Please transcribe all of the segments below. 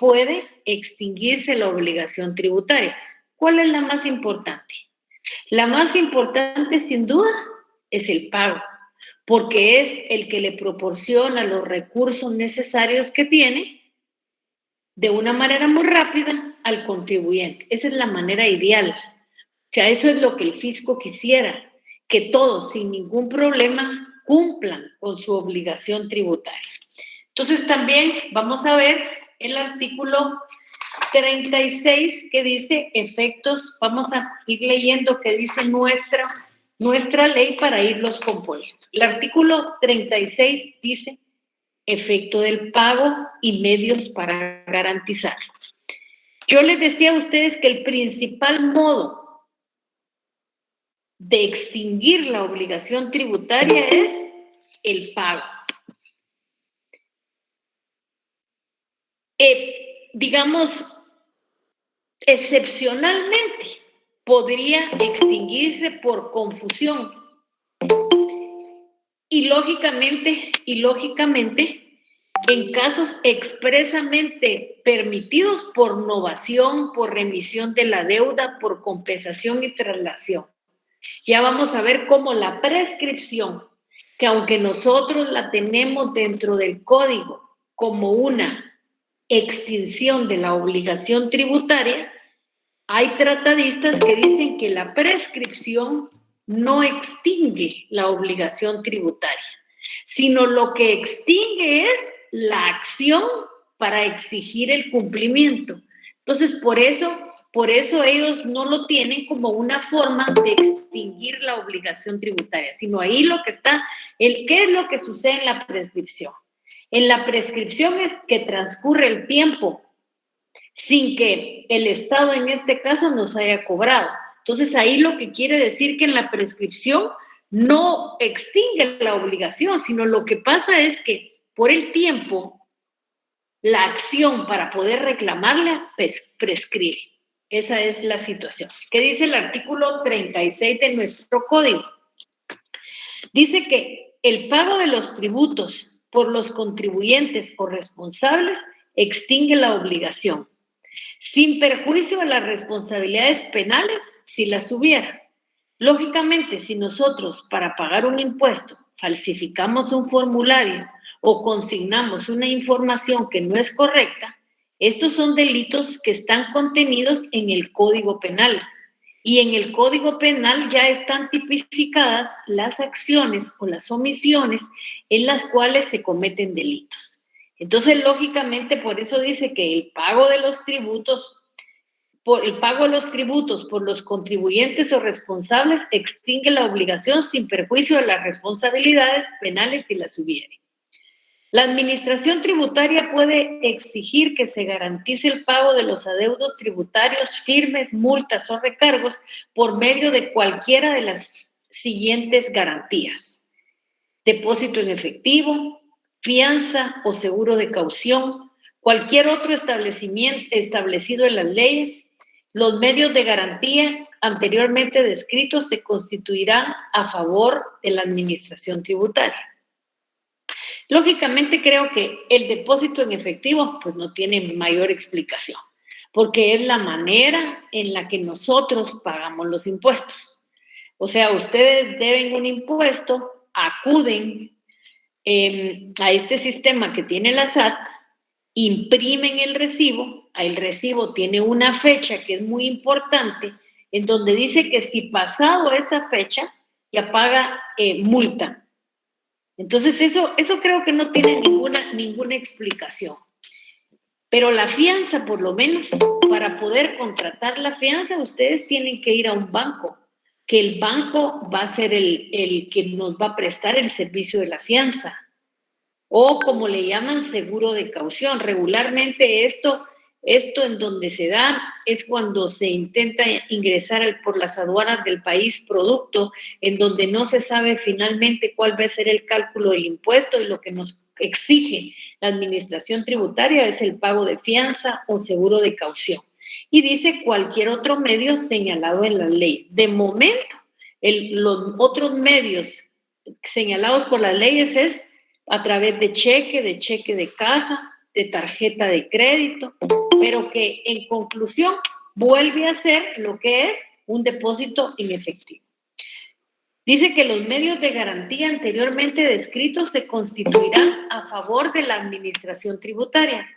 puede extinguirse la obligación tributaria. ¿Cuál es la más importante? La más importante, sin duda, es el pago, porque es el que le proporciona los recursos necesarios que tiene de una manera muy rápida al contribuyente. Esa es la manera ideal. O sea, eso es lo que el fisco quisiera, que todos, sin ningún problema, cumplan con su obligación tributaria. Entonces, también vamos a ver el artículo 36 que dice efectos. Vamos a ir leyendo qué dice nuestra ley para irlos componiendo. El artículo 36 dice efecto del pago y medios para garantizarlo. Yo les decía a ustedes que el principal modo de extinguir la obligación tributaria es el pago. Digamos, excepcionalmente podría extinguirse por confusión y lógicamente, en casos expresamente permitidos por novación, por remisión de la deuda, por compensación y traslación. Ya vamos a ver cómo la prescripción, que aunque nosotros la tenemos dentro del código como una extinción de la obligación tributaria, hay tratadistas que dicen que la prescripción no extingue la obligación tributaria, sino lo que extingue es la acción para exigir el cumplimiento. Entonces, por eso ellos no lo tienen como una forma de extinguir la obligación tributaria, sino ahí lo que está, ¿qué es lo que sucede en la prescripción? En la prescripción es que transcurre el tiempo sin que el Estado en este caso nos haya cobrado. Entonces ahí lo que quiere decir que en la prescripción no extingue la obligación, sino lo que pasa es que por el tiempo la acción para poder reclamarla prescribe. Esa es la situación. ¿Qué dice el artículo 36 de nuestro código? Dice que el pago de los tributos por los contribuyentes o responsables extingue la obligación, sin perjuicio de las responsabilidades penales si las hubiera. Lógicamente, si nosotros para pagar un impuesto falsificamos un formulario o consignamos una información que no es correcta, estos son delitos que están contenidos en el Código Penal. Y en el Código Penal ya están tipificadas las acciones o las omisiones en las cuales se cometen delitos. Entonces, lógicamente, por eso dice que el pago de los tributos por los contribuyentes o responsables extingue la obligación sin perjuicio de las responsabilidades penales si las hubiere. La administración tributaria puede exigir que se garantice el pago de los adeudos tributarios, firmes, multas o recargos por medio de cualquiera de las siguientes garantías: depósito en efectivo, fianza o seguro de caución, cualquier otro establecido en las leyes. Los medios de garantía anteriormente descritos se constituirán a favor de la administración tributaria. Lógicamente, creo que el depósito en efectivo pues no tiene mayor explicación, porque es la manera en la que nosotros pagamos los impuestos. O sea, ustedes deben un impuesto, acuden a este sistema que tiene la SAT, imprimen el recibo tiene una fecha que es muy importante, en donde dice que si pasado esa fecha ya paga multa. Entonces eso creo que no tiene ninguna explicación. Pero la fianza, por lo menos, para poder contratar la fianza, ustedes tienen que ir a un banco, que el banco va a ser el que nos va a prestar el servicio de la fianza, o como le llaman, seguro de caución. Regularmente esto en donde se da es cuando se intenta ingresar por las aduanas del país producto en donde no se sabe finalmente cuál va a ser el cálculo del impuesto, y lo que nos exige la administración tributaria es el pago de fianza o seguro de caución. Y dice cualquier otro medio señalado en la ley. De momento, los otros medios señalados por las leyes es a través de cheque de caja, de tarjeta de crédito, pero que en conclusión vuelve a ser lo que es un depósito en efectivo. Dice que los medios de garantía anteriormente descritos se constituirán a favor de la administración tributaria.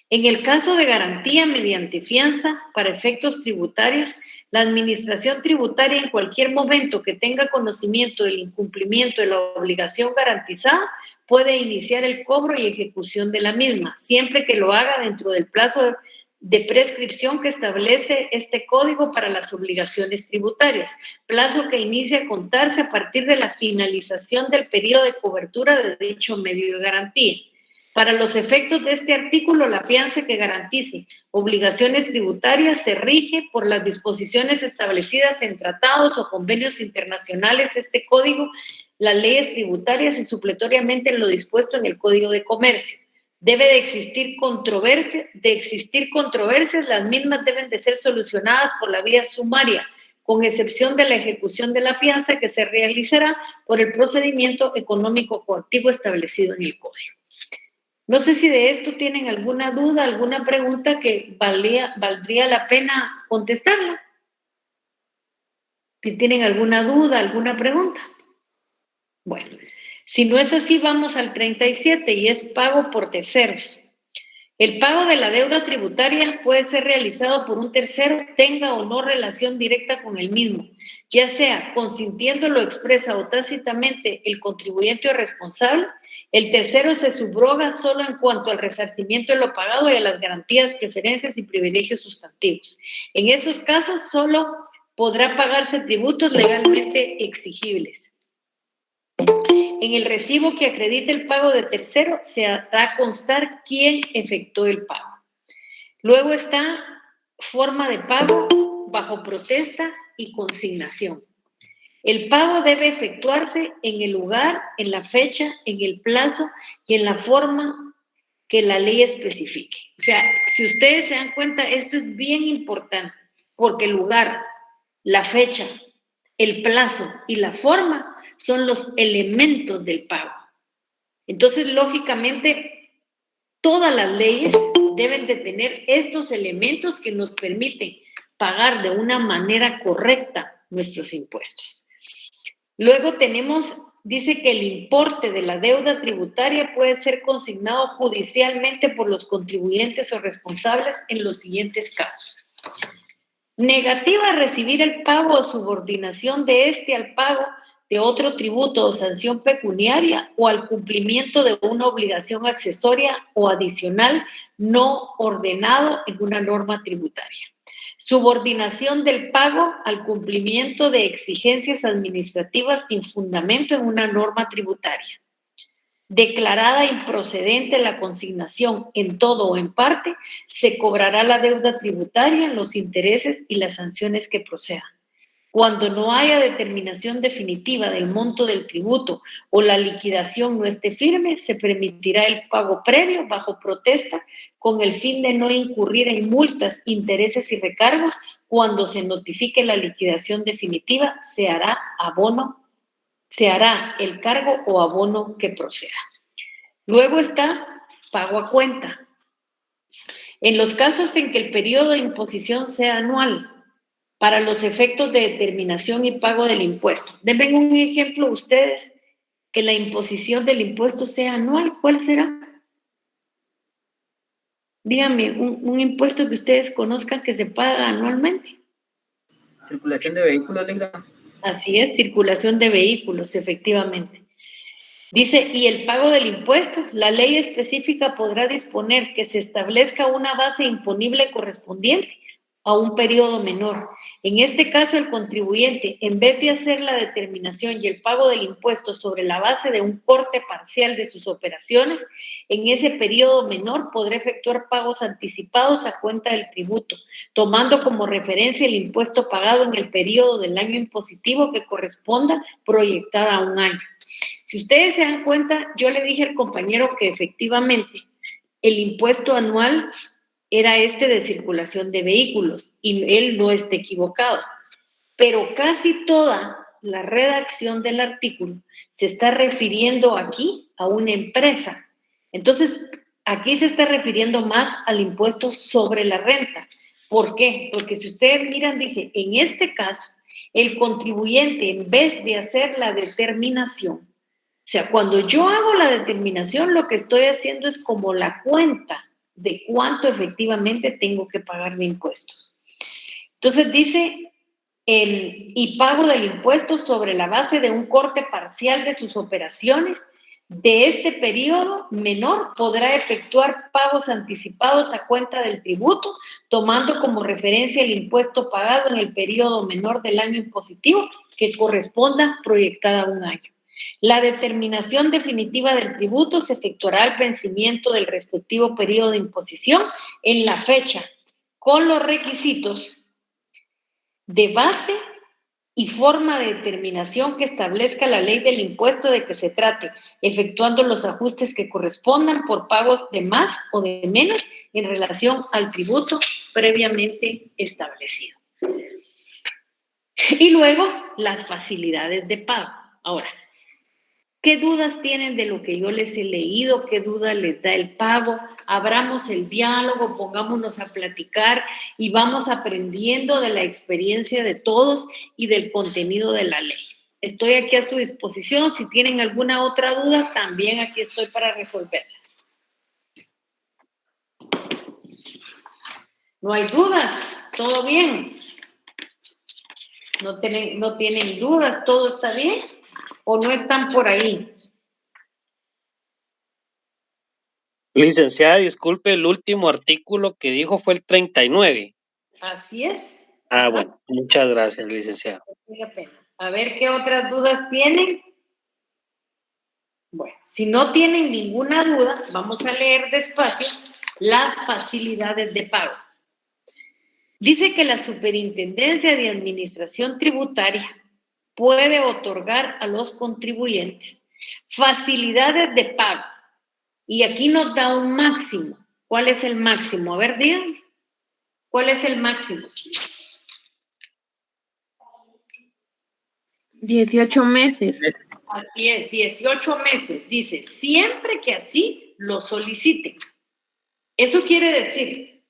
En el caso de garantía mediante fianza para efectos tributarios, la administración tributaria en cualquier momento que tenga conocimiento del incumplimiento de la obligación garantizada puede iniciar el cobro y ejecución de la misma, siempre que lo haga dentro del plazo de prescripción que establece este código para las obligaciones tributarias, plazo que inicia a contarse a partir de la finalización del periodo de cobertura de dicho medio de garantía. Para los efectos de este artículo, la fianza que garantice obligaciones tributarias se rige por las disposiciones establecidas en tratados o convenios internacionales, este código, las leyes tributarias y supletoriamente lo dispuesto en el Código de Comercio. Debe de existir controversias, las mismas deben de ser solucionadas por la vía sumaria, con excepción de la ejecución de la fianza que se realizará por el procedimiento económico coactivo establecido en el Código. No sé si de esto tienen alguna duda, alguna pregunta que valdría la pena contestarla. Si tienen alguna duda, alguna pregunta. Bueno, si no es así, vamos al 37 y es pago por terceros. El pago de la deuda tributaria puede ser realizado por un tercero, tenga o no relación directa con el mismo, ya sea consintiéndolo expresa o tácitamente el contribuyente o responsable. El tercero se subroga solo en cuanto al resarcimiento de lo pagado y a las garantías, preferencias y privilegios sustantivos. En esos casos solo podrá pagarse tributos legalmente exigibles. En el recibo que acredite el pago de tercero se hará constar quién efectuó el pago. Luego está forma de pago bajo protesta y consignación. El pago debe efectuarse en el lugar, en la fecha, en el plazo y en la forma que la ley especifique. O sea, si ustedes se dan cuenta, esto es bien importante, porque el lugar, la fecha, el plazo y la forma son los elementos del pago. Entonces, lógicamente, todas las leyes deben de tener estos elementos que nos permiten pagar de una manera correcta nuestros impuestos. Luego dice que el importe de la deuda tributaria puede ser consignado judicialmente por los contribuyentes o responsables en los siguientes casos. Negativa a recibir el pago o subordinación de este al pago de otro tributo o sanción pecuniaria o al cumplimiento de una obligación accesoria o adicional no ordenado en una norma tributaria. Subordinación del pago al cumplimiento de exigencias administrativas sin fundamento en una norma tributaria. Declarada improcedente la consignación en todo o en parte, se cobrará la deuda tributaria, los intereses y las sanciones que procedan. Cuando no haya determinación definitiva del monto del tributo o la liquidación no esté firme, se permitirá el pago previo bajo protesta con el fin de no incurrir en multas, intereses y recargos. Cuando se notifique la liquidación definitiva, se hará el cargo o abono que proceda. Luego está pago a cuenta. En los casos en que el periodo de imposición sea anual, para los efectos de determinación y pago del impuesto. Denme un ejemplo ustedes que la imposición del impuesto sea anual. ¿Cuál será? Díganme un impuesto que ustedes conozcan que se paga anualmente. Circulación de vehículos, Leila. Así es, circulación de vehículos, efectivamente. Dice, y el pago del impuesto, la ley específica podrá disponer que se establezca una base imponible correspondiente a un periodo menor. En este caso, el contribuyente, en vez de hacer la determinación y el pago del impuesto sobre la base de un corte parcial de sus operaciones, en ese periodo menor podrá efectuar pagos anticipados a cuenta del tributo, tomando como referencia el impuesto pagado en el periodo del año impositivo que corresponda proyectada a un año. Si ustedes se dan cuenta, yo le dije al compañero que efectivamente el impuesto anual era de circulación de vehículos y él no está equivocado. Pero casi toda la redacción del artículo se está refiriendo aquí a una empresa. Entonces, Aquí se está refiriendo más al impuesto sobre la renta. ¿Por qué? Porque si ustedes miran, dice, en este caso, el contribuyente, en vez de hacer la determinación, o sea, cuando yo hago la determinación, lo que estoy haciendo es como la cuenta de cuánto efectivamente tengo que pagar de impuestos. Entonces dice, y pago del impuesto sobre la base de un corte parcial de sus operaciones de este periodo menor podrá efectuar pagos anticipados a cuenta del tributo, tomando como referencia el impuesto pagado en el periodo menor del año impositivo que corresponda proyectada a un año. La determinación definitiva del tributo se efectuará al vencimiento del respectivo periodo de imposición en la fecha, con los requisitos de base y forma de determinación que establezca la ley del impuesto de que se trate, efectuando los ajustes que correspondan por pagos de más o de menos en relación al tributo previamente establecido. Y luego, las facilidades de pago. Ahora, ¿qué dudas tienen de lo que yo les he leído? ¿Qué duda les da el pago? Abramos el diálogo, pongámonos a platicar y vamos aprendiendo de la experiencia de todos y del contenido de la ley. Estoy aquí a su disposición. Si tienen alguna otra duda, también aquí estoy para resolverlas. No hay dudas, todo bien. No tienen dudas, todo está bien o no están por ahí. Licenciada, disculpe, el último artículo que dijo fue el 39. Así es. Bueno, muchas gracias, licenciada. A ver qué otras dudas tienen. Bueno, si no tienen ninguna duda, vamos a leer despacio las facilidades de pago. Dice que la Superintendencia de Administración Tributaria puede otorgar a los contribuyentes facilidades de pago. Y aquí nos da un máximo. ¿Cuál es el máximo? A ver, díganme. ¿Cuál es el máximo? 18 meses. Así es, 18 meses. Dice, siempre que así lo soliciten. Eso quiere decir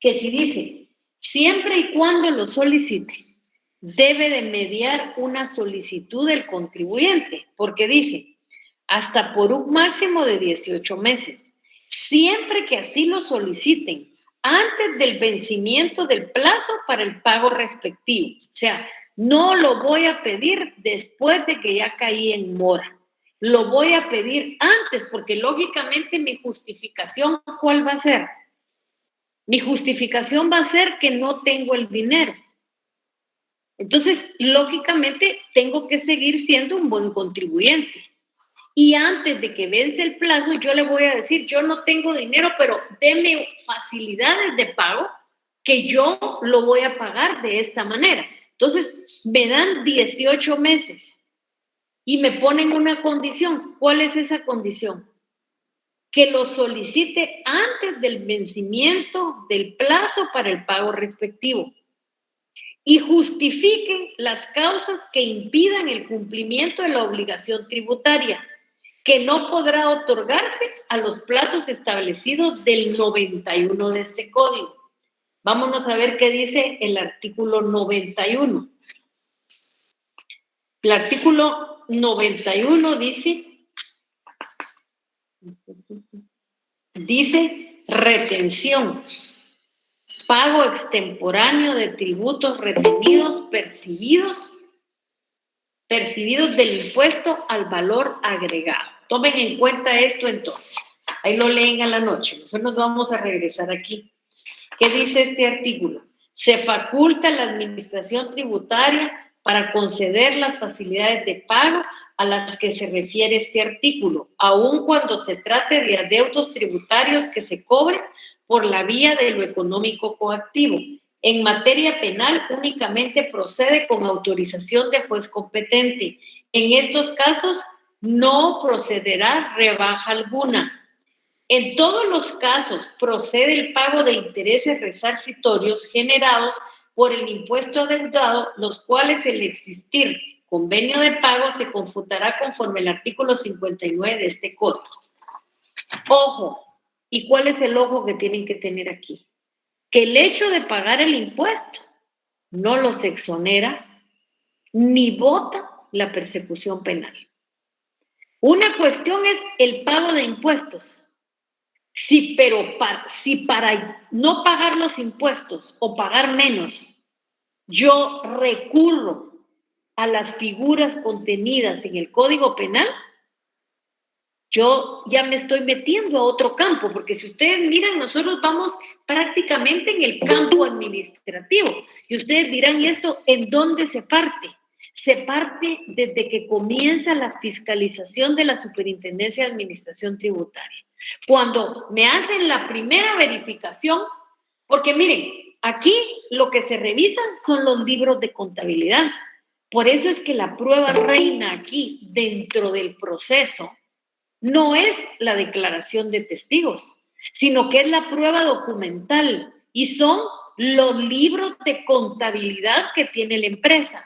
que si dice, siempre y cuando lo solicite, debe de mediar una solicitud del contribuyente, porque dice, hasta por un máximo de 18 meses, siempre que así lo soliciten, antes del vencimiento del plazo para el pago respectivo. O sea, no lo voy a pedir después de que ya caí en mora. Lo voy a pedir antes, porque lógicamente mi justificación, ¿cuál va a ser? Mi justificación va a ser que no tengo el dinero. Entonces, lógicamente, tengo que seguir siendo un buen contribuyente. Y antes de que vence el plazo, yo le voy a decir, yo no tengo dinero, pero deme facilidades de pago que yo lo voy a pagar de esta manera. Entonces, me dan 18 meses y me ponen una condición. ¿Cuál es esa condición? Que lo solicite antes del vencimiento del plazo para el pago respectivo y justifiquen las causas que impidan el cumplimiento de la obligación tributaria, que no podrá otorgarse a los plazos establecidos del 91 de este código. Vámonos a ver qué dice el artículo 91. El artículo 91 dice retención, pago extemporáneo de tributos retenidos percibidos del impuesto al valor agregado. Tomen en cuenta esto entonces. Ahí lo leen a la noche. Nosotros nos vamos a regresar aquí. ¿Qué dice este artículo? Se faculta a la administración tributaria para conceder las facilidades de pago a las que se refiere este artículo, aun cuando se trate de adeudos tributarios que se cobren por la vía de lo económico coactivo. En materia penal únicamente procede con autorización de juez competente. En estos casos no procederá rebaja alguna. En todos los casos procede el pago de intereses resarcitorios generados por el impuesto adeudado, los cuales el existir convenio de pago se confutará conforme el artículo 59 de este código. Ojo, ¿Y cuál es el ojo que tienen que tener aquí? Que el hecho de pagar el impuesto no los exonera ni vota la persecución penal. Una cuestión es el pago de impuestos. Si para no pagar los impuestos o pagar menos, yo recurro a las figuras contenidas en el Código Penal, yo ya me estoy metiendo a otro campo, porque si ustedes miran, nosotros vamos prácticamente en el campo administrativo. Y ustedes dirán, ¿y esto en dónde se parte? Se parte desde que comienza la fiscalización de la Superintendencia de Administración Tributaria. Cuando me hacen la primera verificación, porque miren, aquí lo que se revisan son los libros de contabilidad. Por eso es que la prueba reina aquí dentro del proceso no es la declaración de testigos, sino que es la prueba documental y son los libros de contabilidad que tiene la empresa.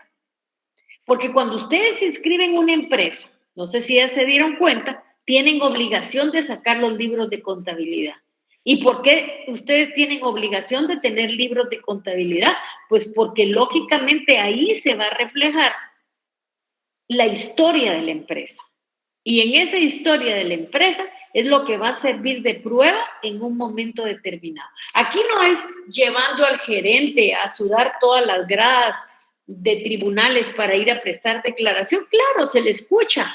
Porque cuando ustedes se inscriben en una empresa, no sé si ya se dieron cuenta, tienen obligación de sacar los libros de contabilidad. ¿Y por qué ustedes tienen obligación de tener libros de contabilidad? Pues porque lógicamente ahí se va a reflejar la historia de la empresa. Y en esa historia de la empresa es lo que va a servir de prueba en un momento determinado. Aquí no es llevando al gerente a sudar todas las gradas de tribunales para ir a prestar declaración. Claro, se le escucha.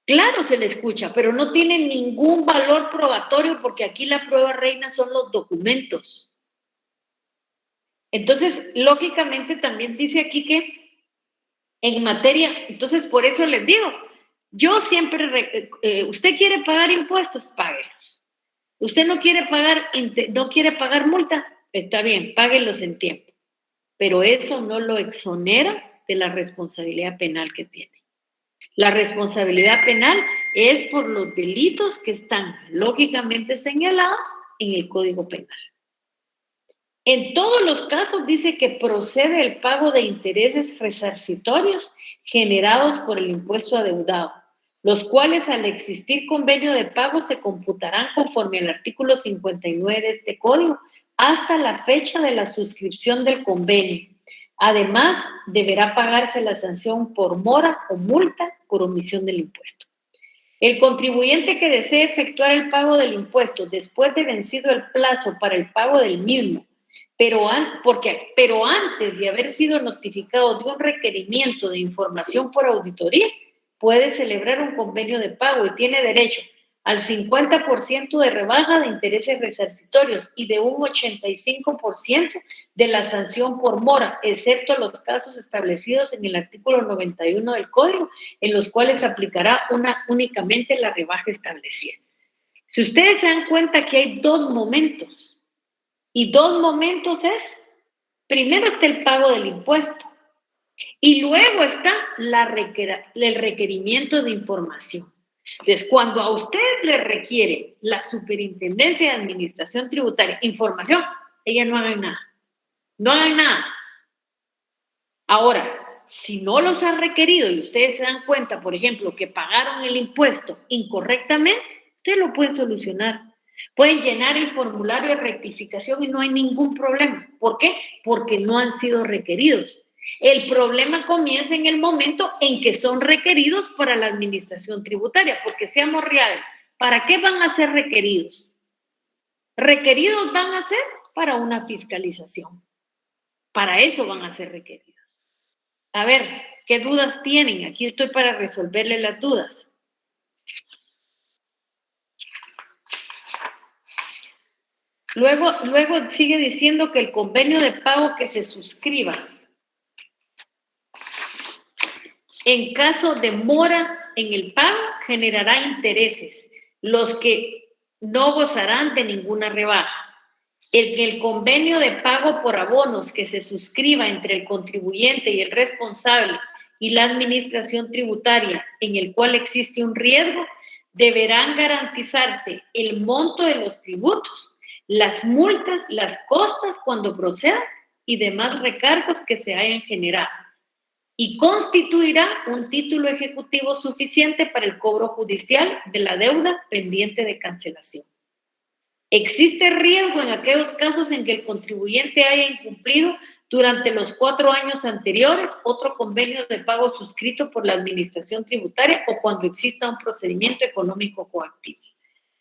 Claro, se le escucha, pero no tiene ningún valor probatorio porque aquí la prueba reina son los documentos. Entonces, lógicamente también dice aquí que en materia, entonces por eso les digo, yo siempre, usted quiere pagar impuestos, páguelos. Usted no quiere pagar multa, está bien, páguelos en tiempo. Pero eso no lo exonera de la responsabilidad penal que tiene. La responsabilidad penal es por los delitos que están lógicamente señalados en el Código Penal. En todos los casos dice que procede el pago de intereses resarcitorios generados por el impuesto adeudado, los cuales al existir convenio de pago se computarán conforme al artículo 59 de este código hasta la fecha de la suscripción del convenio. Además, deberá pagarse la sanción por mora o multa por omisión del impuesto. El contribuyente que desee efectuar el pago del impuesto después de vencido el plazo para el pago del mismo, pero antes de haber sido notificado de un requerimiento de información por auditoría, puede celebrar un convenio de pago y tiene derecho al 50% de rebaja de intereses resarcitorios y de un 85% de la sanción por mora, excepto los casos establecidos en el artículo 91 del Código, en los cuales aplicará únicamente la rebaja establecida. Si ustedes se dan cuenta que hay dos momentos, y dos momentos es, primero está el pago del impuesto y luego está el requerimiento de información. Entonces, cuando a usted le requiere la Superintendencia de Administración Tributaria información, ella no haga nada. No hagan nada. Ahora, si no los ha requerido y ustedes se dan cuenta, por ejemplo, que pagaron el impuesto incorrectamente, ustedes lo pueden solucionar. Pueden llenar el formulario de rectificación y no hay ningún problema. ¿Por qué? Porque no han sido requeridos. El problema comienza en el momento en que son requeridos para la administración tributaria, porque seamos reales, ¿para qué van a ser requeridos? Requeridos van a ser para una fiscalización. Para eso van a ser requeridos. A ver, ¿qué dudas tienen? Aquí estoy para resolverle las dudas. Luego sigue diciendo que el convenio de pago que se suscriba en caso de mora en el pago generará intereses, los que no gozarán de ninguna rebaja. El convenio de pago por abonos que se suscriba entre el contribuyente y el responsable y la administración tributaria en el cual existe un riesgo, deberán garantizarse el monto de los tributos, las multas, las costas cuando procedan y demás recargos que se hayan generado, y constituirá un título ejecutivo suficiente para el cobro judicial de la deuda pendiente de cancelación. Existe riesgo en aquellos casos en que el contribuyente haya incumplido durante los 4 años anteriores otro convenio de pago suscrito por la Administración Tributaria o cuando exista un procedimiento económico coactivo.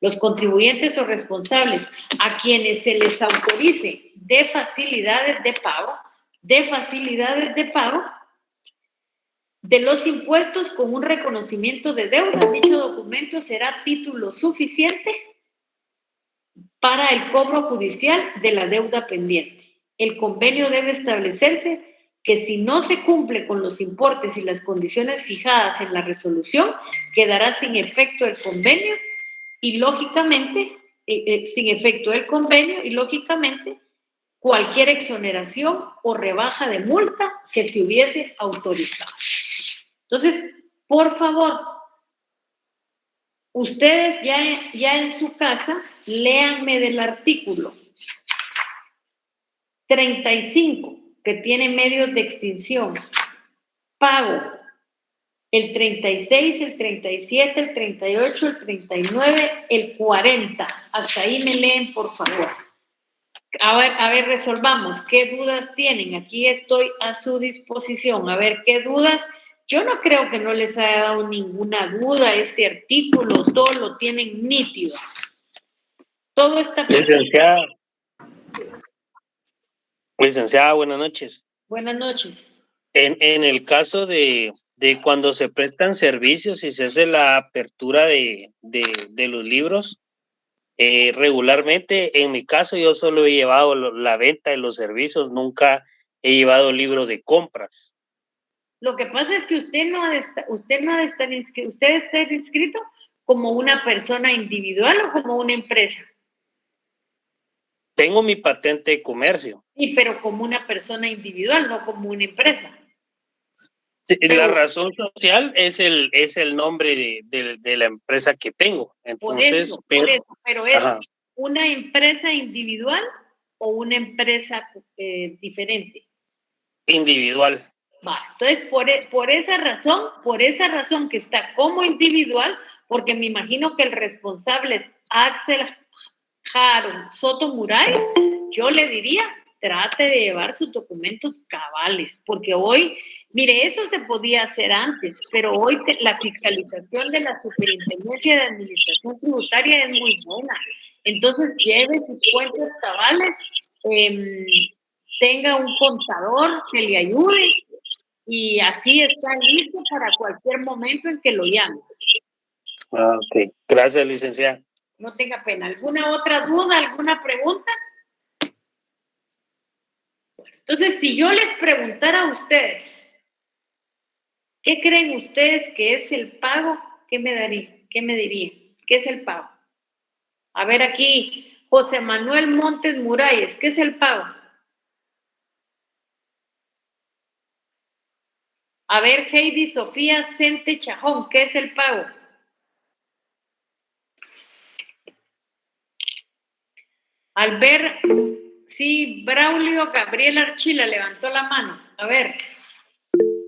Los contribuyentes o responsables a quienes se les autorice de facilidades de pago de los impuestos con un reconocimiento de deuda, dicho documento será título suficiente para el cobro judicial de la deuda pendiente. El convenio debe establecerse que si no se cumple con los importes y las condiciones fijadas en la resolución, quedará sin efecto el convenio y lógicamente, cualquier exoneración o rebaja de multa que se hubiese autorizado. Entonces, por favor, ustedes ya en su casa, léanme del artículo 35, que tiene medios de extinción, pago, el 36, el 37, el 38, el 39, el 40. Hasta ahí me leen, por favor. A ver, resolvamos. ¿Qué dudas tienen? Aquí estoy a su disposición. A ver, ¿qué dudas? Yo no creo que no les haya dado ninguna duda este artículo. Todo lo tienen nítido. Todo está perfecto. Licenciada, buenas noches. Buenas noches. En el caso de cuando se prestan servicios y se hace la apertura de los libros, regularmente, en mi caso, yo solo he llevado la venta de los servicios, nunca he llevado libro de compras. Lo que pasa es que usted está inscrito como una persona individual o como una empresa. Tengo mi patente de comercio. Sí, pero como una persona individual, no como una empresa. Sí, la razón social es el nombre de la empresa que tengo. Entonces, por eso, pero ¿es una empresa individual o una empresa diferente? Individual. Va, entonces por esa razón que está como individual, porque me imagino que el responsable es Axel Harold Soto Muráez, yo le diría, trate de llevar sus documentos cabales, porque hoy, mire, eso se podía hacer antes, pero hoy la fiscalización de la Superintendencia de Administración Tributaria es muy buena. Entonces, lleve sus cuentas cabales, tenga un contador que le ayude y así está listo para cualquier momento en que lo llame. Ok, gracias, licenciada. No tenga pena. ¿Alguna otra duda, alguna pregunta? Entonces, si yo les preguntara a ustedes, ¿qué creen ustedes que es el pago? ¿Qué me dirían? ¿Qué es el pago? A ver aquí, José Manuel Montes Muralles, ¿qué es el pago? A ver, Heidi Sofía Sente Chajón, ¿qué es el pago? Al ver, sí, Braulio Gabriel Archila levantó la mano. A ver,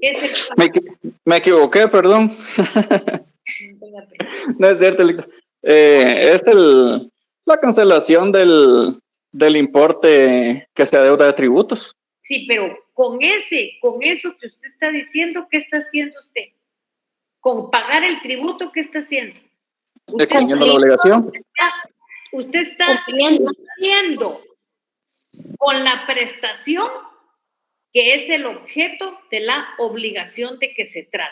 ¿qué es el pago? Me equivoqué, perdón. No es cierto. Es la cancelación del importe que se adeuda de tributos. Sí, pero con eso que usted está diciendo, ¿qué está haciendo usted? Con pagar el tributo, ¿qué está haciendo? Extinguiendo la obligación. Usted está cumpliendo con la prestación que es el objeto de la obligación de que se trate.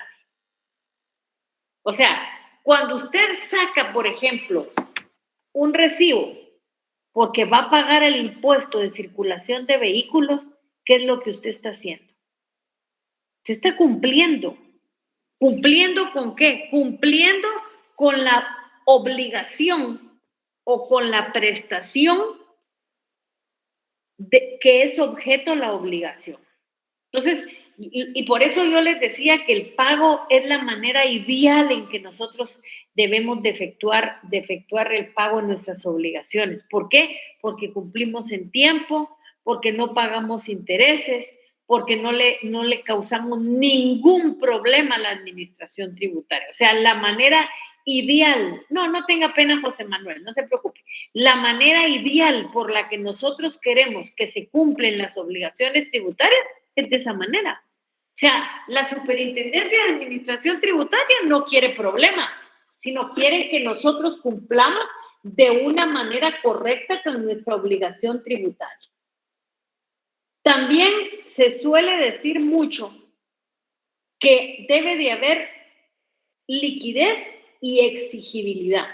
O sea, cuando usted saca, por ejemplo, un recibo porque va a pagar el impuesto de circulación de vehículos, ¿qué es lo que usted está haciendo? Se está cumpliendo. ¿Cumpliendo con qué? Cumpliendo con la obligación o con la prestación que es objeto la obligación. Entonces, y por eso yo les decía que el pago es la manera ideal en que nosotros debemos de efectuar el pago de nuestras obligaciones. ¿Por qué? Porque cumplimos en tiempo, porque no pagamos intereses, porque no le causamos ningún problema a la administración tributaria. O sea, la manera ideal, no tenga pena José Manuel, no se preocupe, la manera ideal por la que nosotros queremos que se cumplen las obligaciones tributarias es de esa manera. O sea, la Superintendencia de Administración Tributaria no quiere problemas, sino quiere que nosotros cumplamos de una manera correcta con nuestra obligación tributaria. También se suele decir mucho que debe de haber liquidez y exigibilidad.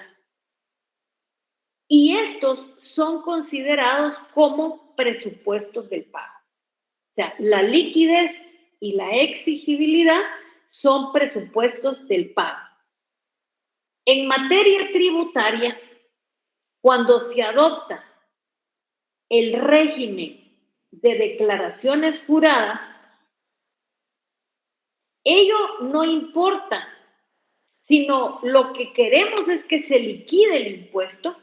Y estos son considerados como presupuestos del pago. O sea, la liquidez y la exigibilidad son presupuestos del pago. En materia tributaria, cuando se adopta el régimen de declaraciones juradas, ello no importa, sino lo que queremos es que se liquide el impuesto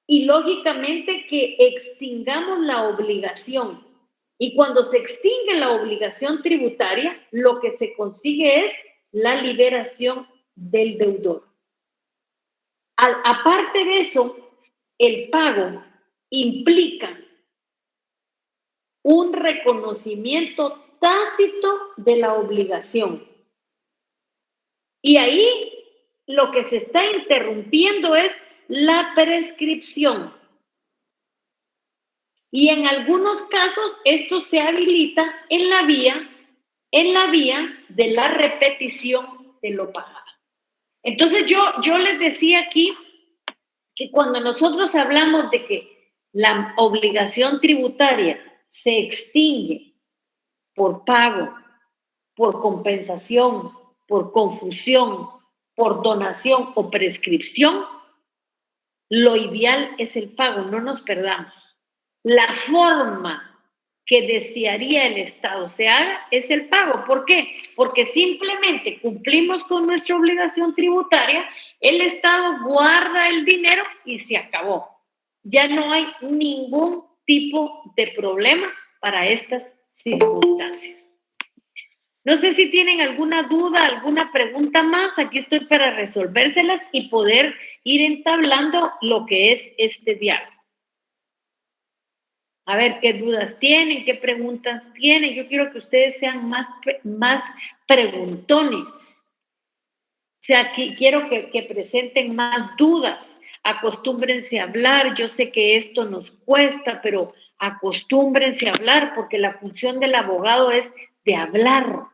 y lógicamente que extingamos la obligación. Y cuando se extingue la obligación tributaria, lo que se consigue es la liberación del deudor. Aparte de eso, el pago implica un reconocimiento tácito de la obligación. Y ahí lo que se está interrumpiendo es la prescripción. Y en algunos casos esto se habilita en la vía de la repetición de lo pagado. Entonces yo les decía aquí que cuando nosotros hablamos de que la obligación tributaria se extingue por pago, por compensación, por confusión, por donación o prescripción, lo ideal es el pago, no nos perdamos. La forma que desearía el Estado se haga es el pago. ¿Por qué? Porque simplemente cumplimos con nuestra obligación tributaria, el Estado guarda el dinero y se acabó. Ya no hay ningún tipo de problema para estas circunstancias. No sé si tienen alguna duda, alguna pregunta más. Aquí estoy para resolvérselas y poder ir entablando lo que es este diálogo. A ver qué dudas tienen, qué preguntas tienen. Yo quiero que ustedes sean más preguntones. O sea, quiero que presenten más dudas. Acostúmbrense a hablar. Yo sé que esto nos cuesta, pero acostúmbrense a hablar porque la función del abogado es de hablar.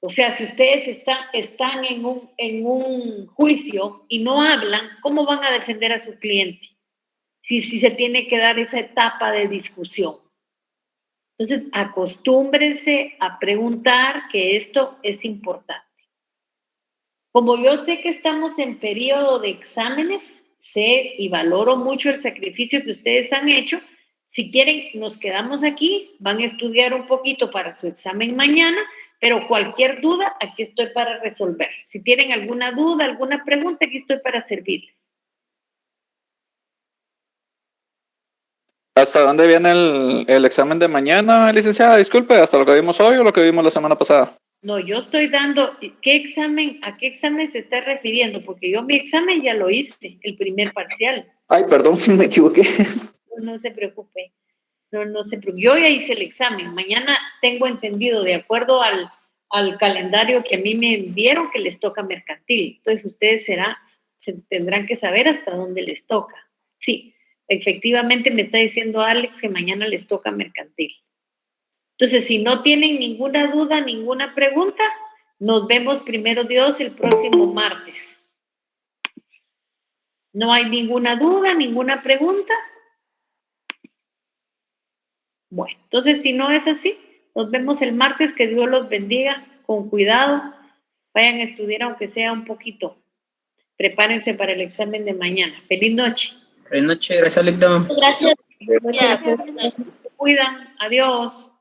O sea, si ustedes están en un juicio y no hablan, ¿cómo van a defender a su cliente? Si se tiene que dar esa etapa de discusión. Entonces, acostúmbrense a preguntar, que esto es importante. Como yo sé que estamos en periodo de exámenes, sé y valoro mucho el sacrificio que ustedes han hecho. Si quieren, nos quedamos aquí, van a estudiar un poquito para su examen mañana, pero cualquier duda, aquí estoy para resolver. Si tienen alguna duda, alguna pregunta, aquí estoy para servirles. ¿Hasta dónde viene el examen de mañana, licenciada? Disculpe, ¿hasta lo que vimos hoy o lo que vimos la semana pasada? No, yo estoy dando, ¿a qué examen se está refiriendo? Porque yo mi examen ya lo hice, el primer parcial. Ay, perdón, me equivoqué. No se preocupe, no se preocupe. Yo ya hice el examen, mañana tengo entendido, de acuerdo al calendario que a mí me enviaron, que les toca mercantil. Entonces ustedes tendrán que saber hasta dónde les toca. Sí. Efectivamente me está diciendo Alex que mañana les toca mercantil. Entonces, si no tienen ninguna duda, ninguna pregunta, nos vemos primero Dios el próximo martes. ¿No hay ninguna duda, ninguna pregunta? Bueno, entonces si no es así, nos vemos el martes, que Dios los bendiga, con cuidado, vayan a estudiar aunque sea un poquito. Prepárense para el examen de mañana. Feliz noche. Buenas noches, gracias, Lector. Gracias. Se cuidan. Adiós.